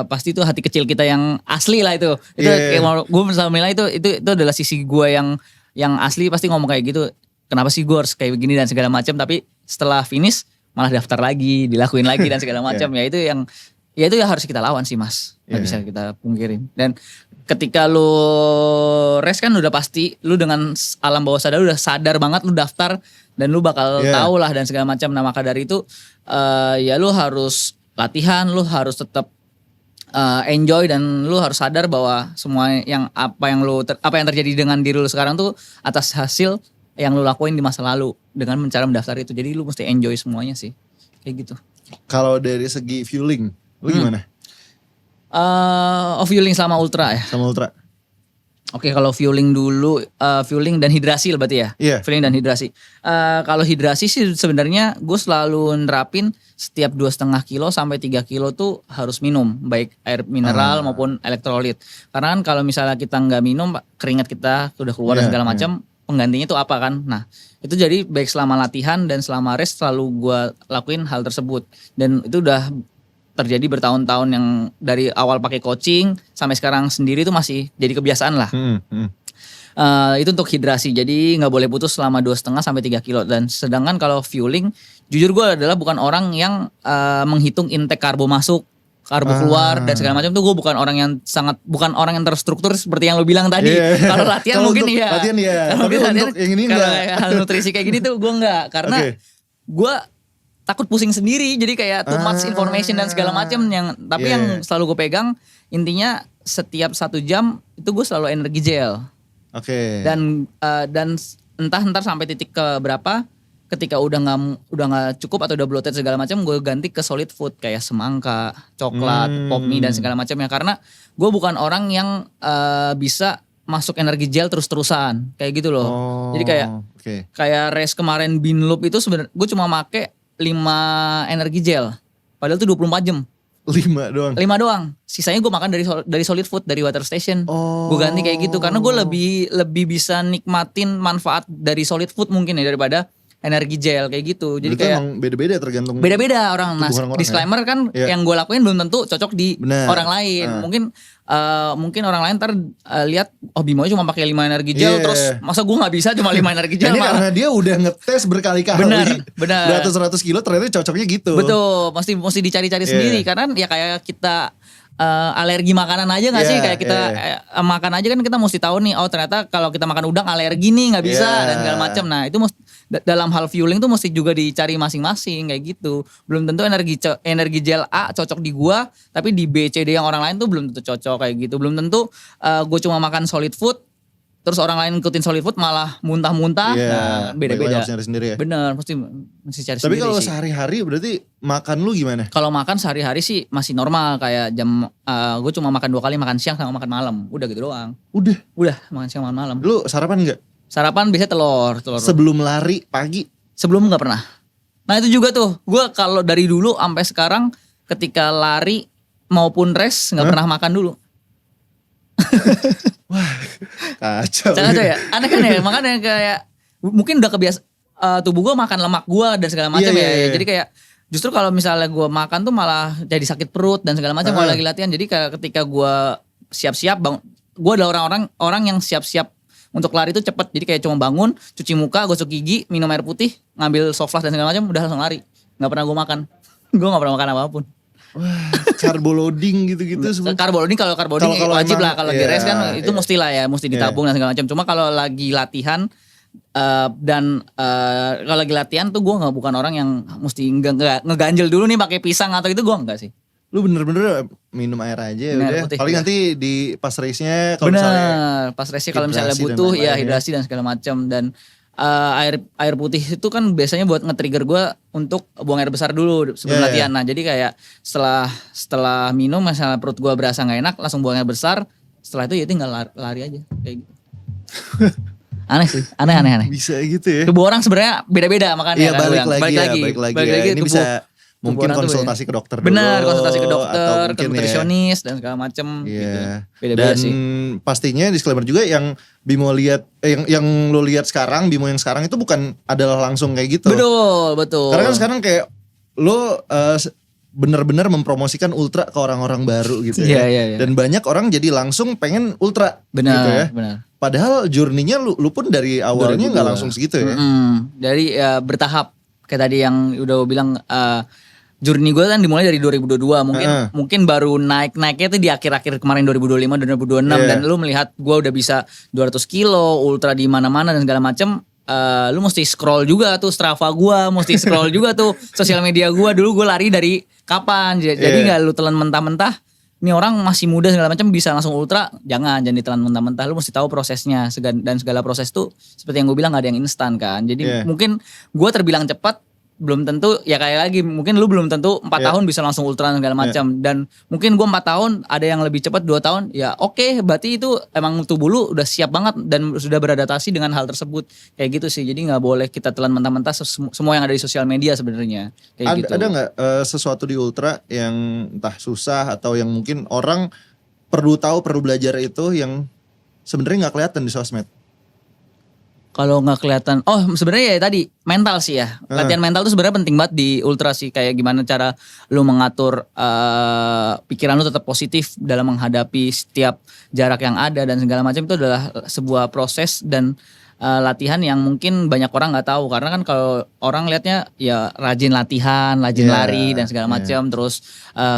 pasti itu hati kecil kita yang asli lah itu. Itu kayak gue misalnya bilang itu adalah sisi gue yang asli pasti ngomong kayak gitu. Kenapa sih gue harus kayak begini dan segala macam, tapi setelah finish malah daftar lagi, dilakuin lagi dan segala macam. Ya itu yang harus kita lawan sih mas, nggak bisa kita pungkirin. Dan ketika lu race kan udah pasti lu dengan alam bawah sadar udah sadar banget lu daftar dan lu bakal tahu lah dan segala macam. Nah maka dari itu ya lu harus latihan, lu harus tetap enjoy dan lu harus sadar bahwa semua apa yang terjadi dengan diri lu sekarang tuh atas hasil yang lu lakuin di masa lalu dengan cara mendaftar itu. Jadi lu mesti enjoy semuanya sih. Kayak gitu. Kalau dari segi fueling, lu gimana? Fueling selama ultra ya? Sama ultra. Oke, kalau fueling dulu, fueling dan hidrasi berarti ya? Iya. Fueling dan hidrasi. Kalau hidrasi sih sebenarnya gue selalu nerapin setiap 2,5 kilo sampai 3 kilo tuh harus minum. Baik air mineral maupun elektrolit. Karena kan kalau misalnya kita nggak minum, keringat kita udah keluar dan segala macam. Penggantinya itu apa kan? Nah itu jadi baik selama latihan dan selama race selalu gue lakuin hal tersebut. Dan itu udah terjadi bertahun-tahun, yang dari awal pakai coaching sampai sekarang sendiri itu masih jadi kebiasaan lah. Itu untuk hidrasi, jadi nggak boleh putus selama 2,5 sampai 3 kilo. Dan sedangkan kalau fueling, jujur gue adalah bukan orang yang menghitung intake karbo masuk, karbo keluar dan segala macam tuh. Gue bukan orang yang terstruktur seperti yang lo bilang tadi. Kalau latihan mungkin iya. Tapi untuk yang ini enggak. Hal nutrisi kayak gini tuh gue enggak, karena gue takut pusing sendiri. Jadi kayak too much information dan segala macam tapi yang selalu gue pegang intinya setiap 1 jam itu gue selalu energi gel. Dan entah sampai titik ke berapa, ketika udah nggak cukup atau udah bloated segala macam, gue ganti ke solid food kayak semangka, coklat, pop mie dan segala macamnya. Karena gue bukan orang yang bisa masuk energi gel terus-terusan kayak gitu loh. Jadi kayak race kemarin Binloop itu sebenarnya gue cuma make 5 energi gel. Padahal itu 24 jam. 5 doang. 5 doang. Sisanya gue makan dari solid food, dari water station. Gue ganti kayak gitu karena gue lebih bisa nikmatin manfaat dari solid food mungkin ya daripada energi gel kayak gitu. Jadi itu kayak emang beda-beda tergantung. Beda-beda orang. Nah, disclaimer kan yang gue lakuin belum tentu cocok di orang lain. Mungkin orang lain ntar lihat Bimo cuma pakai 5 energi gel terus masa gue nggak bisa cuma 5 energi gel. Ini karena dia udah ngetes berkali-kali. Benar. Beratus-ratus kilo ternyata cocoknya gitu. Betul, mesti dicari-cari sendiri karena ya kayak kita alergi makanan aja gak sih? Kayak kita makan aja kan kita mesti tahu nih, oh ternyata kalau kita makan udang alergi nih gak bisa dan segala macam. Nah itu dalam hal fueling tuh mesti juga dicari masing-masing kayak gitu. Belum tentu energi gel A cocok di gua, tapi di B, C, D yang orang lain tuh belum tentu cocok kayak gitu. Belum tentu gua cuma makan solid food, terus orang lain ngikutin solid food malah muntah-muntah. Nah beda-beda. Harus nyari sendiri ya. Bener, mesti cari tapi sendiri. Tapi kalau sehari-hari berarti makan lu gimana? Kalau makan sehari-hari sih masih normal, kayak jam gue cuma makan 2 kali, makan siang sama makan malam. Udah gitu doang. Udah makan siang makan malam. Lu sarapan enggak? Sarapan biasanya telur. Sebelum lari pagi? Sebelum nggak pernah. Nah itu juga tuh, gue kalau dari dulu sampai sekarang ketika lari maupun race nggak pernah makan dulu. Wah kacau ya. Aneh kan ya, makanya kayak mungkin udah kebiasa tubuh gue makan lemak gue dan segala macam ya. Jadi kayak justru kalau misalnya gue makan tuh malah jadi sakit perut dan segala macam kalau lagi latihan. Jadi kayak ketika gue siap-siap gue adalah orang yang siap-siap untuk lari itu cepet. Jadi kayak cuma bangun, cuci muka, gosok gigi, minum air putih, ngambil soft flask dan segala macam, udah langsung lari. Nggak pernah gue makan. Gue nggak pernah makan apapun. Wah, carbo loading gitu-gitu semua. Carbo loading kalau wajib lah, kalau lagi race kan itu mesti lah ya, mesti ditabung dan segala macam. Cuma kalau lagi latihan kalau lagi latihan tuh gue bukan orang yang mesti ngeganjel dulu nih pakai pisang atau itu, gue enggak sih. Lu bener-bener minum air aja udah. Paling nanti di pas race-nya kalau misalnya pas race-nya kalau misalnya butuh ya hidrasi dan segala macam. Dan air putih itu kan biasanya buat nge-trigger gue untuk buang air besar dulu sebelum latihan. Nah jadi kayak setelah minum misalnya perut gue berasa gak enak, langsung buang air besar. Setelah itu ya tinggal lari aja kayak gitu. Aneh sih, aneh. Bisa gitu ya. Tubuh orang sebenarnya beda-beda makanya. Iya balik lagi. Ini bisa mungkin konsultasi ke dokter dulu. Benar, konsultasi ke dokter, ke nutrisionis dan segala macam gitu. Beda-beda dan sih. Pastinya disclaimer juga yang Bimo lihat yang lo lihat sekarang, Bimo yang sekarang itu bukan adalah langsung kayak gitu. Betul. Karena kan sekarang kayak lo benar-benar mempromosikan ultra ke orang-orang baru gitu ya. Iya. Dan banyak orang jadi langsung pengen ultra benar, gitu ya. Benar. Padahal journey-nya lu pun dari awalnya nggak langsung segitu ya. Dari bertahap kayak tadi yang udah gue bilang. Journey gue kan dimulai dari 2022, mungkin baru naiknya tuh di akhir-akhir kemarin 2025 dan 2026 dan lu melihat gue udah bisa 200 kilo ultra di mana-mana dan segala macem. Lu mesti scroll juga tuh Strava gue, mesti scroll juga tuh sosial media gue. Dulu gue lari dari kapan, jadi nggak lu telan mentah-mentah. Ini orang masih muda segala macam bisa langsung ultra, jangan ditelan mentah-mentah. Lu mesti tahu prosesnya dan segala proses tuh seperti yang gue bilang gak ada yang instan kan. Jadi mungkin gue terbilang cepat. Belum tentu ya kayak lagi mungkin lu belum tentu 4 tahun bisa langsung ultra segala macam dan mungkin gue 4 tahun ada yang lebih cepat 2 tahun ya oke, berarti itu emang tubuh lu udah siap banget dan sudah beradaptasi dengan hal tersebut kayak gitu sih. Jadi nggak boleh kita telan mentah-mentah semua yang ada di sosial media sebenarnya kayak gitu. Ada nggak sesuatu di ultra yang entah susah atau yang mungkin orang perlu tahu, perlu belajar itu yang sebenarnya nggak kelihatan di sosmed? Kalau nggak kelihatan, sebenarnya ya tadi mental sih ya. Latihan mental tuh sebenarnya penting banget di ultra sih. Kayak gimana cara lu mengatur pikiran lu tetap positif dalam menghadapi setiap jarak yang ada dan segala macam. Itu adalah sebuah proses dan latihan yang mungkin banyak orang nggak tahu. Karena kan kalau orang lihatnya ya rajin latihan, rajin lari dan segala macam, terus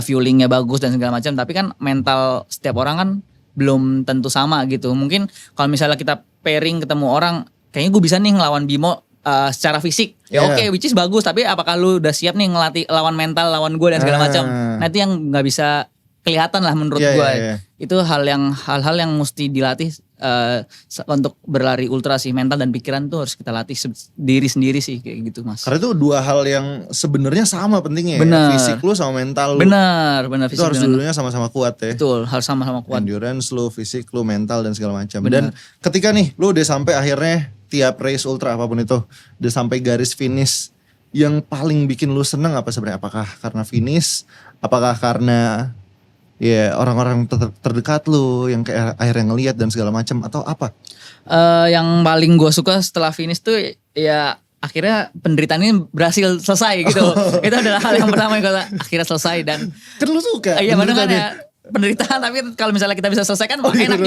fuelingnya bagus dan segala macam. Tapi kan mental setiap orang kan belum tentu sama gitu. Mungkin kalau misalnya kita pairing ketemu orang, kayaknya gue bisa nih ngelawan Bimo secara fisik. Ya oke, which is bagus. Tapi apakah lu udah siap nih ngelatih lawan mental, lawan gue dan segala macam. Nah itu yang gak bisa kelihatan lah menurut gue. Itu hal-hal yang mesti dilatih untuk berlari ultra sih. Mental dan pikiran tuh harus kita latih diri sendiri sih kayak gitu mas. Karena itu dua hal yang sebenarnya sama pentingnya. Bener. Fisik lu sama mental lu. Benar. Itu harus dulunya sama-sama kuat ya. Betul, harus sama-sama kuat. Endurance lu, fisik lu, mental dan segala macam. Dan ketika nih lu udah sampai akhirnya tiap race ultra apapun itu udah sampai garis finish, yang paling bikin lu seneng apa sebenarnya? Apakah karena finish? Apakah karena orang-orang terdekat lu yang kayak akhirnya ngelihat dan segala macam atau apa? Yang paling gue suka setelah finish tuh ya akhirnya penderitaan ini berhasil selesai gitu. Itu adalah hal yang pertama yang gue akhirnya selesai dan kan lu suka. Iya benar kan ya. Penderitaan tapi kalau misalnya kita bisa selesaikan enak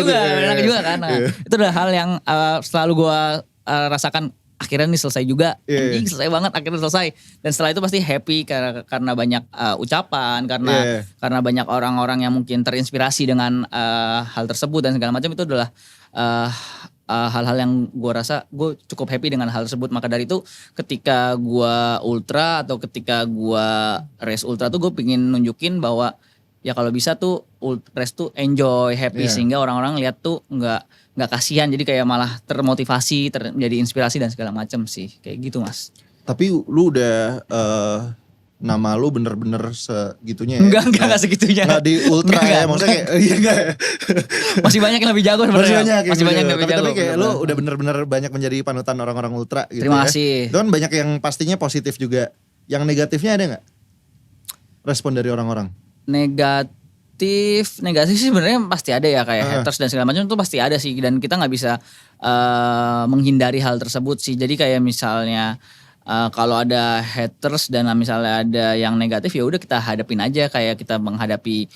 juga kan. Nah, itu adalah hal yang selalu gue rasakan akhirnya nih selesai juga. Anjing selesai banget akhirnya selesai. Dan setelah itu pasti happy karena banyak ucapan, karena banyak orang-orang yang mungkin terinspirasi dengan hal tersebut dan segala macam. Itu adalah hal-hal yang gue rasa gue cukup happy dengan hal tersebut. Maka dari itu ketika gue ultra atau ketika gue race ultra tuh gue pengen nunjukin bahwa ya kalau bisa tuh race tuh enjoy, happy sehingga orang-orang lihat tuh nggak kasihan, jadi kayak malah termotivasi, menjadi inspirasi dan segala macam sih, kayak gitu Mas. Tapi lu udah nama lu bener-bener segitunya ya? Enggak segitunya. Enggak di ultra ya, maksudnya kayak iya enggak. Masih banyak yang lebih jago sebenarnya. Masih banyak yang lebih jago. Tapi kayak lu udah bener-bener banyak menjadi panutan orang-orang ultra gitu. Terima kasih. Itu kan banyak yang pastinya positif juga. Yang negatifnya ada nggak? Respon dari orang-orang? Negatif sih sebenarnya pasti ada ya, kayak haters dan segala macam itu pasti ada sih, dan kita nggak bisa menghindari hal tersebut sih. Jadi kayak misalnya kalau ada haters dan misalnya ada yang negatif, ya udah kita hadapin aja kayak kita menghadapi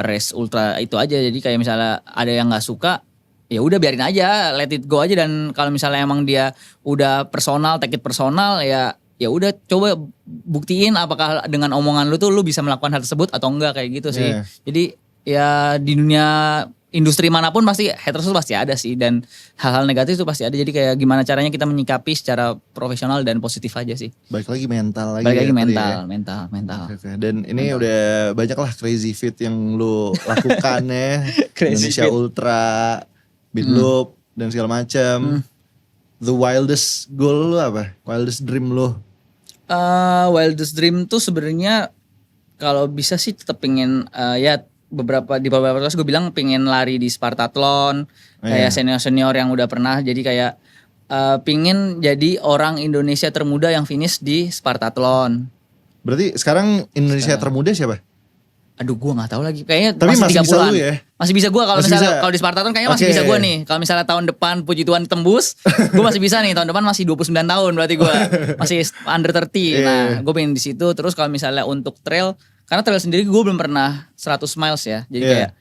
race ultra itu aja. Jadi kayak misalnya ada yang nggak suka, ya udah biarin aja, let it go aja. Dan kalau misalnya emang dia udah personal, take it personal, ya udah coba buktiin apakah dengan omongan lu tuh lu bisa melakukan hal tersebut atau enggak, kayak gitu sih. Jadi ya di dunia industri manapun pasti haters itu pasti ada sih, dan hal-hal negatif itu pasti ada. Jadi kayak gimana caranya kita menyikapi secara profesional dan positif aja sih. Balik lagi mental mental. Okay. Dan ini udah banyak lah crazy feat yang lu lakukan ya. Indonesia feat. Ultra, Beat Loop dan segala macam. The wildest goal lu apa? Wildest dream lu? Wildest dream tuh sebenarnya kalau bisa sih tetap pengen ya beberapa kelas gue bilang pengen lari di Spartathlon, kayak senior yang udah pernah. Jadi kayak pengen jadi orang Indonesia termuda yang finish di Spartathlon. Berarti sekarang Indonesia termuda siapa? Aduh gue gak tahu lagi, kayaknya tapi masih 3 bisa bulan. Lu ya? Masih bisa gue kalau misalnya kalau di Spartathlon kayaknya masih bisa gue nih. Kalau misalnya tahun depan puji Tuhan tembus, gue masih bisa nih. Tahun depan masih 29 tahun berarti gue masih under 30. Nah gue pengen di situ. Terus kalau misalnya untuk trail, karena trail sendiri gue belum pernah 100 miles ya. Jadi kayak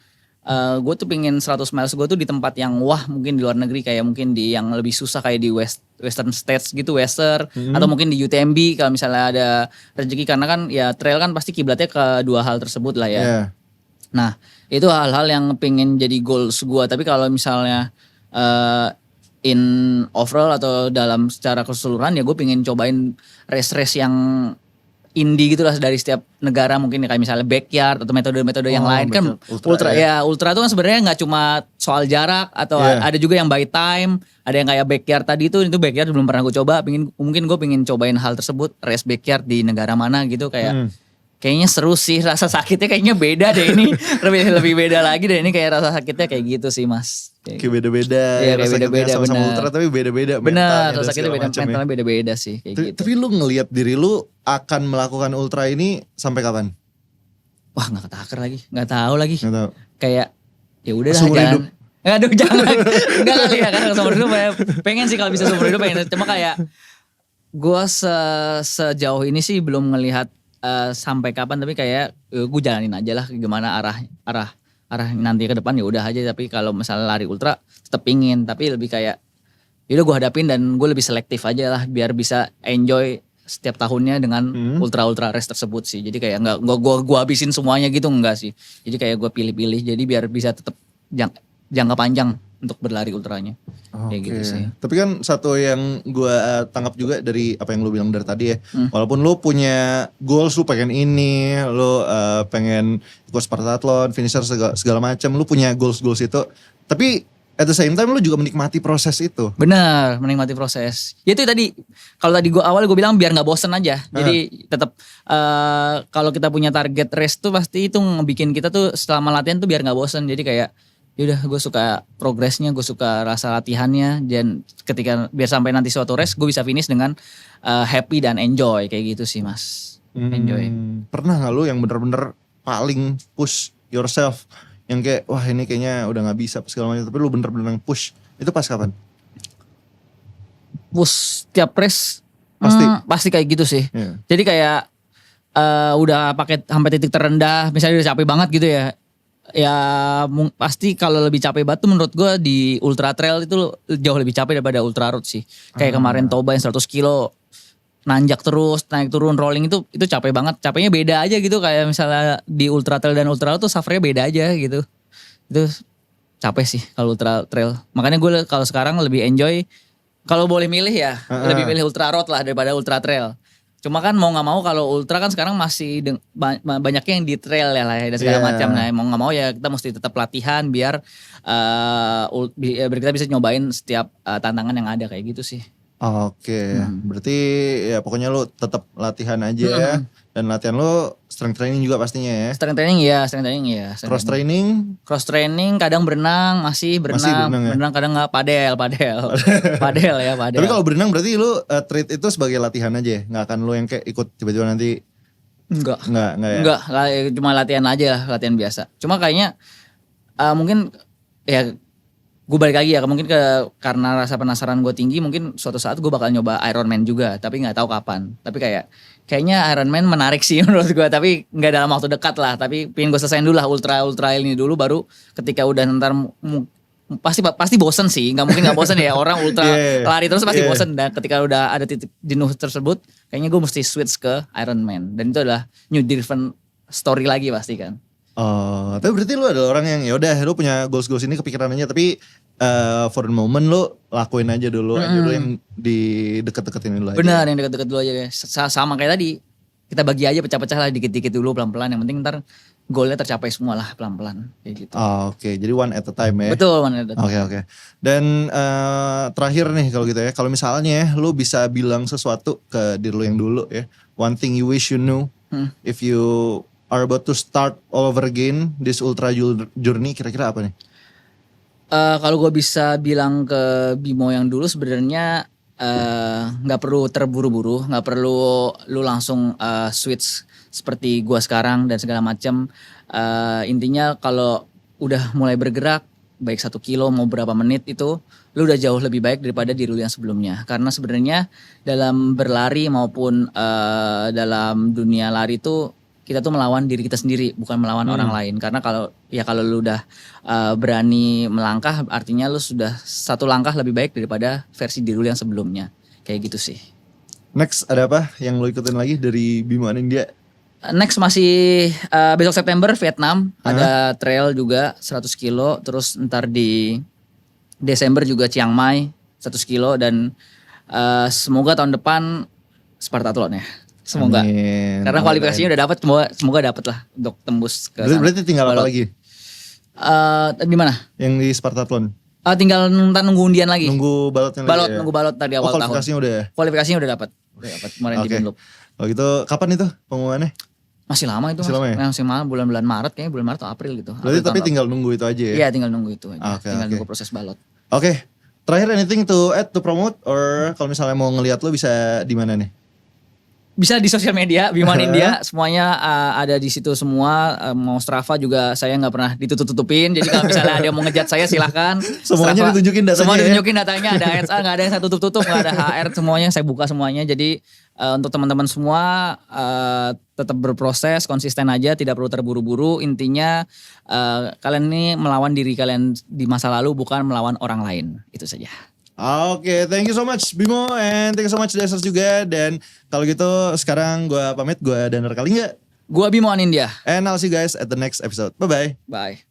gue tuh pengen 100 miles gue tuh di tempat yang wah, mungkin di luar negeri, kayak mungkin di yang lebih susah kayak di Western States gitu, atau mungkin di UTMB kalau misalnya ada rezeki. Karena kan ya trail kan pasti kiblatnya ke dua hal tersebut lah ya. Nah itu hal-hal yang pengen jadi goals gue. Tapi kalau misalnya in overall atau dalam secara keseluruhan, ya gue pengen cobain race-race yang indie gitu lah dari setiap negara, mungkin kayak misalnya backyard atau metode-metode yang lain kan. Ultra itu kan sebenarnya nggak cuma soal jarak atau ada juga yang by time, ada yang kayak backyard tadi itu backyard belum pernah gue coba. Mungkin gue pengen cobain hal tersebut, race backyard di negara mana gitu, kayak kayaknya seru sih, rasa sakitnya kayaknya beda deh ini. lebih beda lagi deh ini, kayak rasa sakitnya kayak gitu sih Mas. Kayak beda-beda. Iya kayak beda-beda, sama ultra tapi beda-beda. Benar, rasa sakitnya mentalnya beda-beda sih kayak gitu. Tapi lu ngelihat diri lu akan melakukan ultra ini sampai kapan? Wah gak ketakar lagi, gak tahu lagi. Gak tahu. Kayak ya udah lah, seumur hidup. Aduh jangan. Enggak kali ya, kan seumur hidup pengen sih kalau bisa seumur hidup pengen. Cuma kayak gue sejauh ini sih belum ngelihat sampai kapan, tapi kayak gue jalanin aja lah gimana arah nanti ke depan, ya udah aja. Tapi kalau misalnya lari ultra tetap pingin, tapi lebih kayak yaudah gue hadapin dan gue lebih selektif aja lah biar bisa enjoy setiap tahunnya dengan ultra race tersebut sih. Jadi kayak nggak gue habisin semuanya gitu, enggak sih. Jadi kayak gue pilih-pilih, jadi biar bisa tetap jangka panjang untuk berlari ultranya. Kayak gitu sih. Tapi kan satu yang gue tangkap juga dari apa yang lu bilang dari tadi ya, walaupun lu punya goals, lu pengen ini, lu pengen ikut Spartathlon, finisher segala macam, lu punya goals itu, tapi at the same time lu juga menikmati proses itu. Benar, menikmati proses. Ya itu tadi, kalau tadi gue bilang biar nggak bosen aja. Jadi tetap kalau kita punya target race tuh pasti itu ngebikin kita tuh selama latihan tuh biar nggak bosen. Jadi kayak yaudah gue suka progresnya, gue suka rasa latihannya, dan ketika biar sampai nanti suatu race gue bisa finish dengan happy dan enjoy kayak gitu sih Mas. Enjoy. Pernah gak lu yang bener-bener paling push yourself, yang kayak wah ini kayaknya udah gak bisa segala macam, tapi lu bener-bener push, itu pas kapan? Push tiap race Pasti kayak gitu sih. Jadi kayak udah pakai sampai titik terendah, misalnya udah capek banget gitu ya. Ya pasti kalau lebih capek banget tuh menurut gue di ultra trail itu jauh lebih capek daripada ultra road sih. Kayak kemarin Toba yang 100 kilo nanjak terus, naik turun rolling itu capek banget. Capeknya beda aja gitu, kayak misalnya di ultra trail dan ultra road tuh suffernya beda aja gitu. Itu capek sih kalau ultra trail. Makanya gue kalau sekarang lebih enjoy, kalau boleh milih ya lebih milih ultra road lah daripada ultra trail. Cuma kan mau gak mau kalau ultra kan sekarang masih banyaknya yang di trail ya lah ya, dan segala macam. Nah mau gak mau ya kita mesti tetap latihan biar kita bisa nyobain setiap tantangan yang ada kayak gitu sih. Oke, berarti ya pokoknya lu tetap latihan aja ya. Dan latihan lu strength training juga pastinya ya. Strength training ya. Cross training? Cross training kadang berenang, masih berenang ya? Berenang kadang gak padel. Padel ya. Tapi kalau berenang berarti lu treat itu sebagai latihan aja ya? Gak akan lu yang kayak ikut tiba-tiba nanti? Enggak ya? Enggak, cuma latihan aja, latihan biasa. Cuma kayaknya mungkin ya gue balik lagi ya, mungkin karena rasa penasaran gue tinggi, mungkin suatu saat gue bakal nyoba Ironman juga, tapi nggak tahu kapan. Tapi kayaknya Ironman menarik sih menurut gue, tapi nggak dalam waktu dekat lah. Tapi pengen gue selesaiin dulu lah ultra ini dulu, baru ketika udah ntar pasti bosen sih, nggak mungkin nggak bosen ya orang ultra lari terus pasti bosen. Dan ketika udah ada titik jenuh tersebut, kayaknya gue mesti switch ke Ironman, dan itu adalah new different story lagi pasti kan. Oh, tapi berarti lu adalah orang yang ya udah lu punya goals ini kepikiran aja, tapi for the moment lu lakuin aja dulu, yang di deket-deketin dulu aja. Benar, yang deket-deket dulu aja guys. Sama kayak tadi, kita bagi aja pecah-pecah lah dikit-dikit dulu pelan-pelan. Yang penting ntar goalnya tercapai semua lah pelan-pelan kayak gitu. Oke, jadi one at a time ya. Betul, one at a time. Oke. Dan terakhir nih kalau gitu ya, kalau misalnya lu bisa bilang sesuatu ke diri lu yang dulu ya, one thing you wish you knew if you are about to start all over again this ultra journey, kira-kira apa nih? Kalau gue bisa bilang ke Bimo yang dulu, sebenarnya nggak perlu terburu-buru, nggak perlu lu langsung switch seperti gue sekarang dan segala macam. Intinya kalau udah mulai bergerak, baik 1 kilo mau berapa menit itu, lu udah jauh lebih baik daripada diri lu yang sebelumnya. Karena sebenarnya dalam berlari maupun dalam dunia lari itu kita tuh melawan diri kita sendiri, bukan melawan orang lain. Karena kalau lu udah berani melangkah, artinya lu sudah 1 langkah lebih baik daripada versi diri lu yang sebelumnya. Kayak gitu sih. Next ada apa yang lu ikutin lagi dari Bimo Anindya? Next masih besok September Vietnam, ada trail juga 100 kilo. Terus ntar di Desember juga Chiang Mai 100 kilo. Dan semoga tahun depan Spartathlon ya. Semoga. Amin. Karena kualifikasinya udah dapat, semoga dapat lah untuk tembus ke sana. Berarti tinggal apa lagi? Di mana? Yang di Spartathlon. Tinggal nunggu undian lagi. Nunggu balotnya lagi. Nunggu balot tadi awal tahun. Kualifikasinya udah ya? Kualifikasinya udah dapat. Kemarin di Benlop. Kalau gitu kapan itu pengumumannya? Masih lama itu. Masih lama bulan-bulan Maret kayaknya, bulan Maret atau April gitu. Berarti tapi tinggal nunggu itu aja ya? Iya, tinggal nunggu itu aja. Tinggal nunggu proses balot. Oke. Terakhir anything to add to promote, or kalau misalnya mau ngelihat lo bisa di mana nih? Bisa di sosial media Bimo Anindya, semuanya ada di situ semua. Mau Strava juga saya nggak pernah ditutup-tutupin. Jadi kalau misalnya ada yang mau ngejat saya silahkan. Semuanya ditunjukin datanya. Semua ditunjukin datanya, ada RSA, nggak ada yang saya tutup-tutup, nggak ada HR, semuanya saya buka semuanya. Jadi untuk teman-teman semua tetap berproses, konsisten aja, tidak perlu terburu-buru. Intinya kalian ini melawan diri kalian di masa lalu, bukan melawan orang lain. Itu saja. Oke, thank you so much Bimo, and thank you so much Desers juga. Dan kalau gitu sekarang gue pamit, gue Danar Kalingga. Gue Bimo Anindya. And I'll see you guys at the next episode. Bye-bye. Bye.